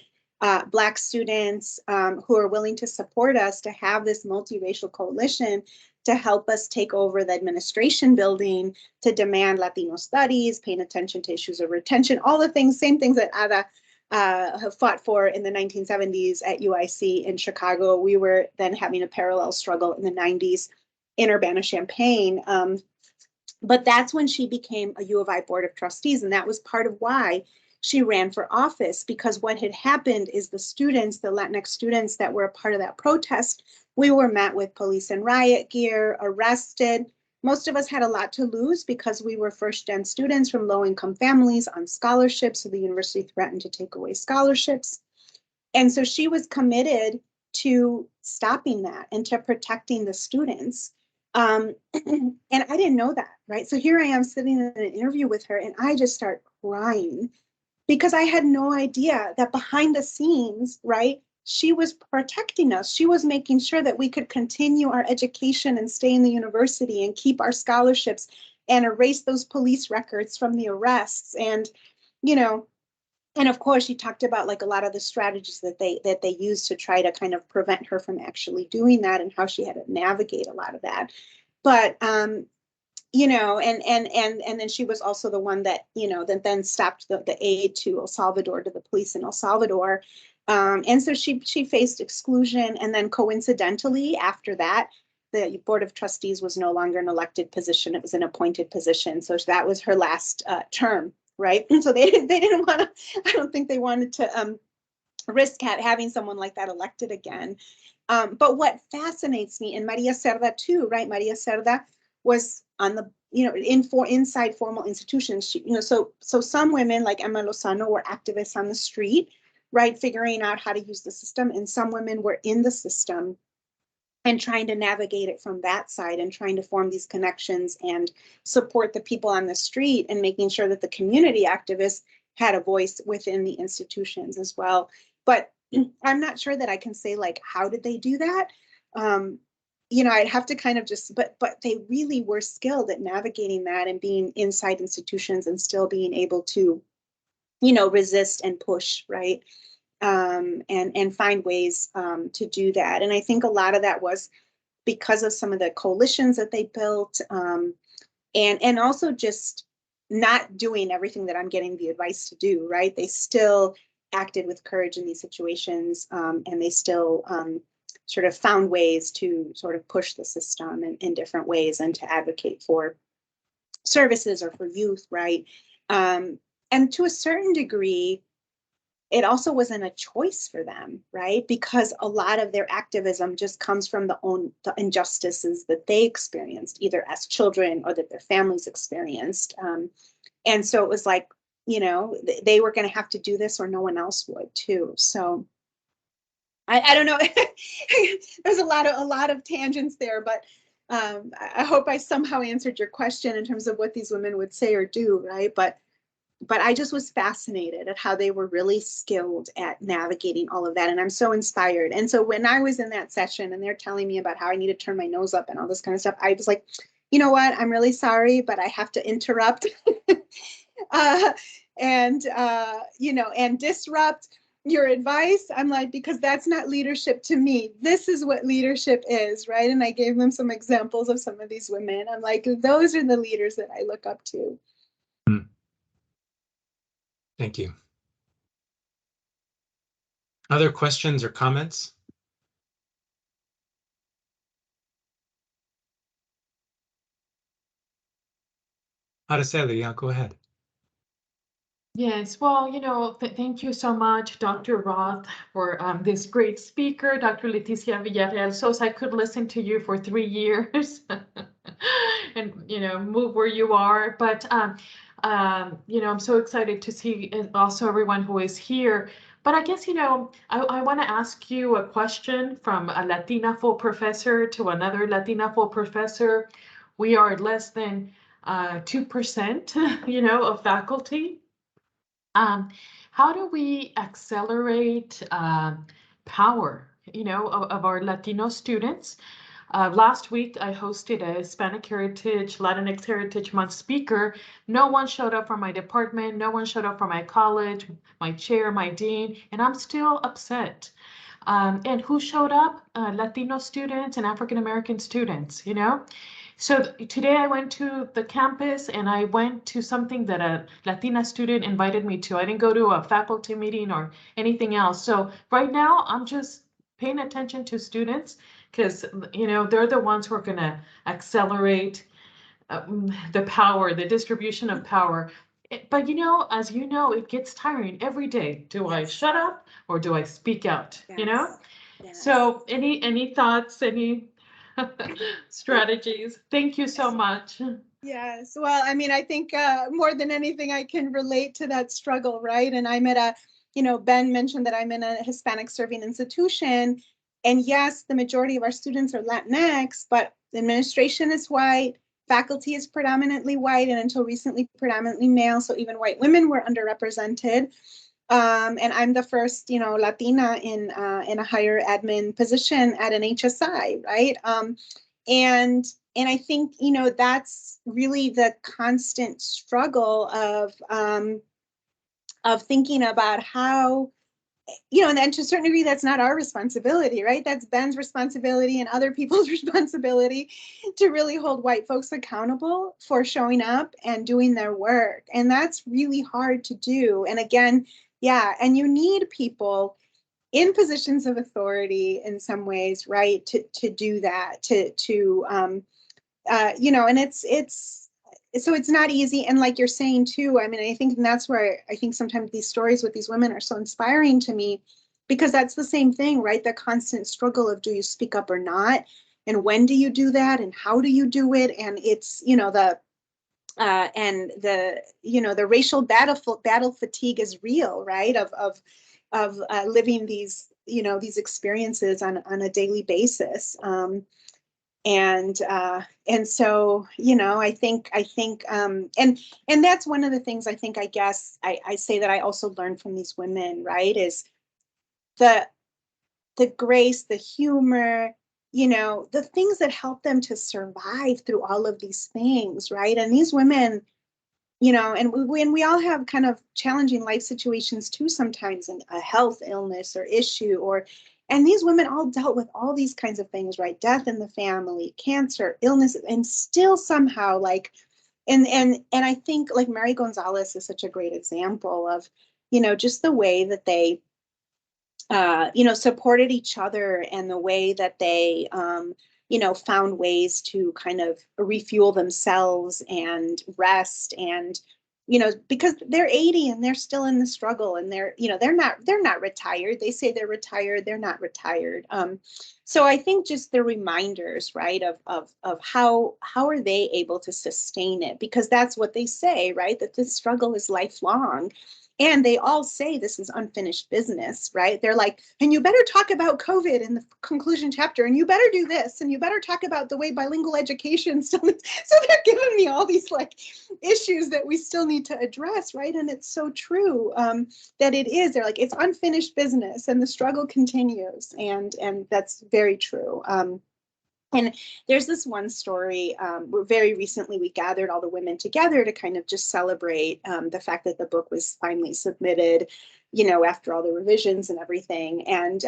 Speaker 1: Black students who are willing to support us to have this multiracial coalition to help us take over the administration building, to demand Latino studies, paying attention to issues of retention, all the things, same things that Ada have fought for in the 1970s at UIC in Chicago. We were then having a parallel struggle in the 90s in Urbana-Champaign. But that's when she became a U of I Board of Trustees. And that was part of why she ran for office, because what had happened is the students, the Latinx students that were a part of that protest, we were met with police and riot gear, arrested. Most of us had a lot to lose because we were first-gen students from low-income families on scholarships, so the university threatened to take away scholarships. And so she was committed to stopping that and to protecting the students. And I didn't know that, right? So here I am sitting in an interview with her and I just start crying because I had no idea that behind the scenes, right, she was protecting us. She was making sure that we could continue our education and stay in the university and keep our scholarships and erase those police records from the arrests. And, you know, and of course, she talked about like a lot of the strategies that they used to try to kind of prevent her from actually doing that and how she had to navigate a lot of that. But you know, and then she was also the one that, you know, that then stopped the aid to El Salvador, to the police in El Salvador. And so she faced exclusion. And then coincidentally, after that, the Board of Trustees was no longer an elected position. It was an appointed position. So that was her last term, right? And so they didn't want to, I don't think they wanted to risk having someone like that elected again. But what fascinates me, and Maria Cerda too, right? Maria Cerda was on the, you know, inside formal institutions. She, you know, so some women like Emma Lozano were activists on the street, right, figuring out how to use the system, and some women were in the system and trying to navigate it from that side and trying to form these connections and support the people on the street and making sure that the community activists had a voice within the institutions as well. But I'm not sure that I can say like, how did they do that? You know, I'd have to kind of just, but they really were skilled at navigating that and being inside institutions and still being able to, you know, resist and push, right? And find ways to do that. And I think a lot of that was because of some of the coalitions that they built, and also just not doing everything that I'm getting the advice to do, right? They still acted with courage in these situations, and they still sort of found ways to sort of push the system in different ways and to advocate for services or for youth, right? And to a certain degree, it also wasn't a choice for them, right? Because a lot of their activism just comes from the injustices that they experienced, either as children or that their families experienced. And so it was like, you know, they were going to have to do this or no one else would too. So I don't know. There's a lot of tangents there, but I hope I somehow answered your question in terms of what these women would say or do, right? But I just was fascinated at how they were really skilled at navigating all of that. And I'm so inspired. And so when I was in that session and they're telling me about how I need to turn my nose up and all this kind of stuff, I was like, you know what? I'm really sorry, but I have to interrupt you know, and disrupt your advice. I'm like, because that's not leadership to me. This is what leadership is, right? And I gave them some examples of some of these women. I'm like, those are the leaders that I look up to.
Speaker 2: Thank you. Other questions or comments? Araceli, yeah, go ahead.
Speaker 3: Yes, well, you know, thank you so much, Dr. Roth, for this great speaker, Dr. Leticia Villarreal Sosa. I could listen to you for 3 years and, you know, move where you are. But, you know, I'm so excited to see also everyone who is here. But I guess, you know, I want to ask you a question from a Latina full professor to another Latina full professor. We are less than 2%, you know, of faculty. How do we accelerate power, you know, of our Latino students? Last week, I hosted a Hispanic Heritage, Latinx Heritage Month speaker. No one showed up from my department. No one showed up from my college, my chair, my dean, and I'm still upset. And who showed up? Latino students and African American students, you know? So today I went to the campus and I went to something that a Latina student invited me to. I didn't go to a faculty meeting or anything else. So right now I'm just paying attention to students because, you know, they're the ones who are going to accelerate the power, the distribution of power. But, you know, as you know, it gets tiring every day. Do I shut up or do I speak out?
Speaker 1: Yes.
Speaker 3: You know?
Speaker 1: Yes.
Speaker 3: So any thoughts, any strategies? Thank you so much.
Speaker 1: Yes. Well, I mean, I think more than anything, I can relate to that struggle, right? And I'm at a, you know, Ben mentioned that I'm in a Hispanic serving institution. And yes, the majority of our students are Latinx, but the administration is white, faculty is predominantly white, and until recently, predominantly male. So even white women were underrepresented. And I'm the first, you know, Latina in a higher admin position at an HSI, right? And I think, you know, that's really the constant struggle of thinking about how, you know, and then to a certain degree, that's not our responsibility, right? That's Ben's responsibility and other people's responsibility to really hold white folks accountable for showing up and doing their work. And that's really hard to do. And again, yeah, and you need people in positions of authority in some ways, right? To do that, you know, and it's so it's not easy. And like you're saying too, I mean, I think that's where I think sometimes these stories with these women are so inspiring to me, because that's the same thing, right? The constant struggle of, do you speak up or not? And when do you do that? And how do you do it? And it's, you know, and the, you know, the racial battle fatigue is real, right? Of living these, you know, these experiences on a daily basis. And so, you know, I think, and that's one of the things I think, I guess I say that I also learned from these women, right? Is the grace, the humor, you know, the things that help them to survive through all of these things, right? And these women, you know, and we all have kind of challenging life situations too, sometimes, in a health illness or issue, and these women all dealt with all these kinds of things, right? Death in the family, cancer, illness, and still somehow like, and I think like Mary Gonzalez is such a great example of, you know, just the way that they, you know, supported each other, and the way that they, you know, found ways to kind of refuel themselves and rest, and, you know, because they're 80 and they're still in the struggle, and they're, you know, they're not retired. They say they're retired, they're not retired. So I think just the reminders, right, of how are they able to sustain it, because that's what they say, right, that this struggle is lifelong. And they all say this is unfinished business, right? They're like, and you better talk about COVID in the conclusion chapter, and you better do this, and you better talk about the way bilingual education still. So they're giving me all these like issues that we still need to address, right? And it's so true that it is. They're like, it's unfinished business, and the struggle continues, and that's very true. And there's this one story where very recently we gathered all the women together to kind of just celebrate the fact that the book was finally submitted, you know, after all the revisions and everything. And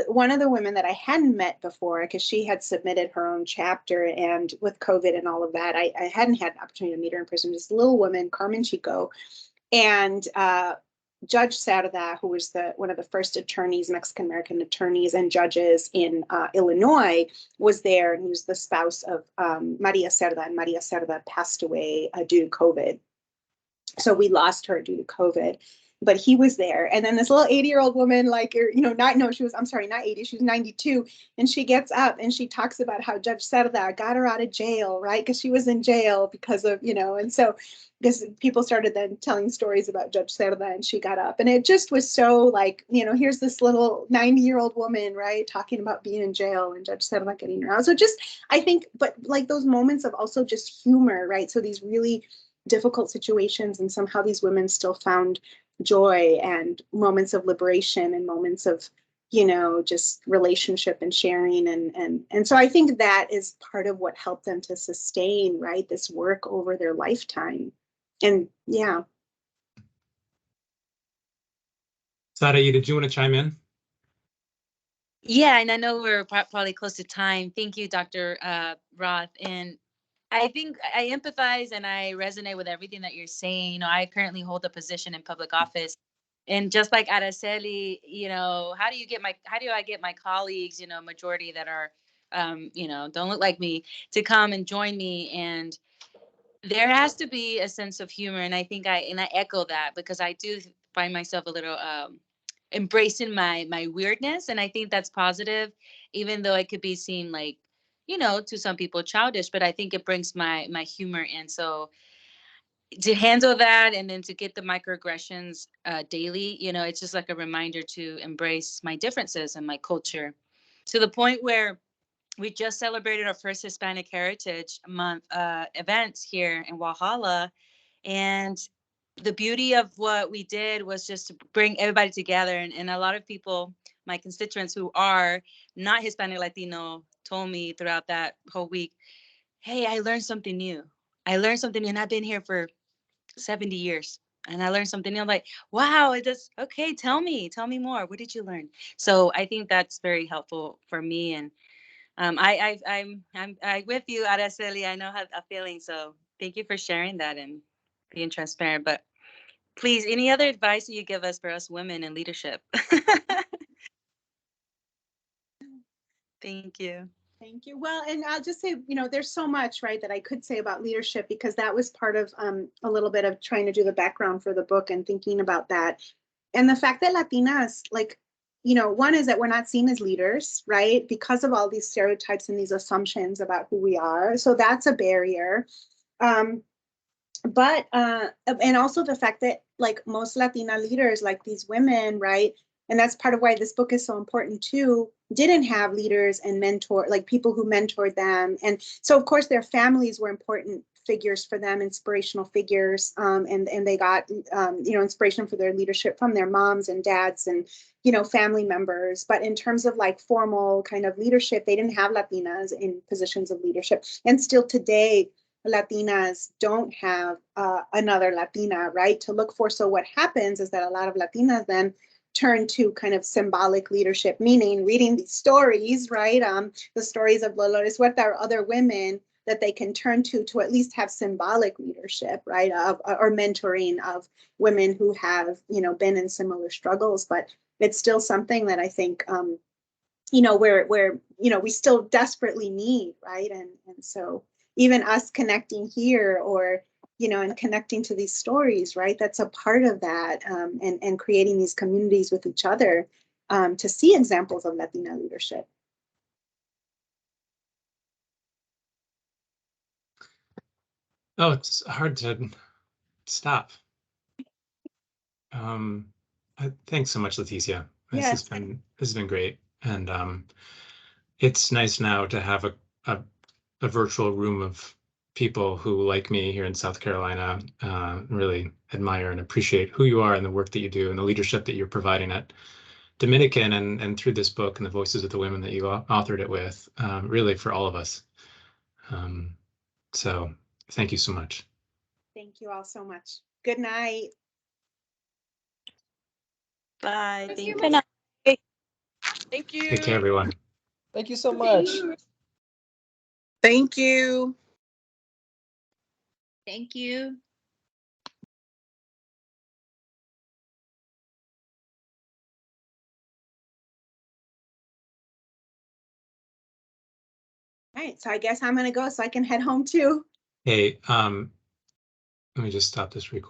Speaker 1: one of the women that I hadn't met before, because she had submitted her own chapter, and with COVID and all of that, I hadn't had an opportunity to meet her in person, just a little woman, Carmen Chico. And Judge Cerda, who was one of the first attorneys, Mexican-American attorneys and judges in Illinois, was there, and he was the spouse of Maria Cerda, and Maria Cerda passed away due to COVID. So we lost her due to COVID. but he was there. And then this little 80-year-old woman, like, you know, I'm sorry, not 80, she was 92. And she gets up and she talks about how Judge Cerda got her out of jail, right? Because she was in jail because of, you know, and so because people started then telling stories about Judge Cerda, and she got up. And it just was so like, you know, here's this little 90-year-old woman, right, talking about being in jail and Judge Cerda getting her out. So just, I think, but like those moments of also just humor, right? So these really difficult situations, and somehow these women still found joy and moments of liberation and moments of, you know, just relationship and sharing. And so I think that is part of what helped them to sustain, right, this work over their lifetime. And yeah.
Speaker 2: Sarayi, did you want to chime in?
Speaker 4: Yeah, and I know we're probably close to time. Thank you, Dr. Roth. And I think I empathize and I resonate with everything that you're saying. You know, I currently hold a position in public office. And just like Araceli, you know, how do I get my colleagues, you know, majority that are, you know, don't look like me, to come and join me? And there has to be a sense of humor. And I think I echo that, because I do find myself a little embracing my weirdness. And I think that's positive, even though it could be seen like, you know, to some people childish, but I think it brings my humor in. So to handle that, and then to get the microaggressions daily, you know, it's just like a reminder to embrace my differences and my culture, to the point where we just celebrated our first Hispanic Heritage Month event here in Walhalla. And the beauty of what we did was just to bring everybody together. And a lot of people, my constituents who are not Hispanic Latino, told me throughout that whole week, hey, I learned something new. I learned something new, and I've been here for 70 years. And I learned something new. I'm like, wow, it does. Okay, tell me more. What did you learn? So I think that's very helpful for me. And I'm with you, Araceli. I know how I'm feeling. So thank you for sharing that and being transparent. But please, any other advice that you give us for us women in leadership? Thank you.
Speaker 1: Thank you. Well, and I'll just say, you know, there's so much, right, that I could say about leadership, because that was part of a little bit of trying to do the background for the book and thinking about that. And the fact that Latinas, like, you know, one is that we're not seen as leaders, right, because of all these stereotypes and these assumptions about who we are. So that's a barrier. But and also the fact that like most Latina leaders, like these women, right, and that's part of why this book is so important too, didn't have leaders and mentor, like people who mentored them. And so of course their families were important figures for them, inspirational figures, and they got you know, inspiration for their leadership from their moms and dads and, you know, family members. But in terms of like formal kind of leadership, they didn't have Latinas in positions of leadership. And still today, Latinas don't have another Latina, right, to look for. So what happens is that a lot of Latinas then turn to kind of symbolic leadership, meaning reading these stories, right, the stories of Dolores Huerta or other women that they can turn to at least have symbolic leadership, right, of, or mentoring of women who have, you know, been in similar struggles. But it's still something that I think, you know, where you know, we still desperately need, right, and so even us connecting here, or, you know, and connecting to these stories, right, that's a part of that, and creating these communities with each other to see examples of Latina leadership.
Speaker 2: Oh, it's hard to stop. Thanks so much, Leticia. This has been great. And it's nice now to have a virtual room of people who, like me here in South Carolina, really admire and appreciate who you are and the work that you do and the leadership that you're providing at Dominican, and through this book and the voices of the women that you authored it with, really for all of us. So thank you so much.
Speaker 1: Thank you all so much. Good night.
Speaker 4: Bye.
Speaker 5: Thank you.
Speaker 4: Thank you.
Speaker 2: Take care, everyone.
Speaker 5: Thank you so much.
Speaker 6: Thank you.
Speaker 4: Thank you.
Speaker 1: All right, so I guess I'm gonna go so I can head home too.
Speaker 2: Hey, let me just stop this recording.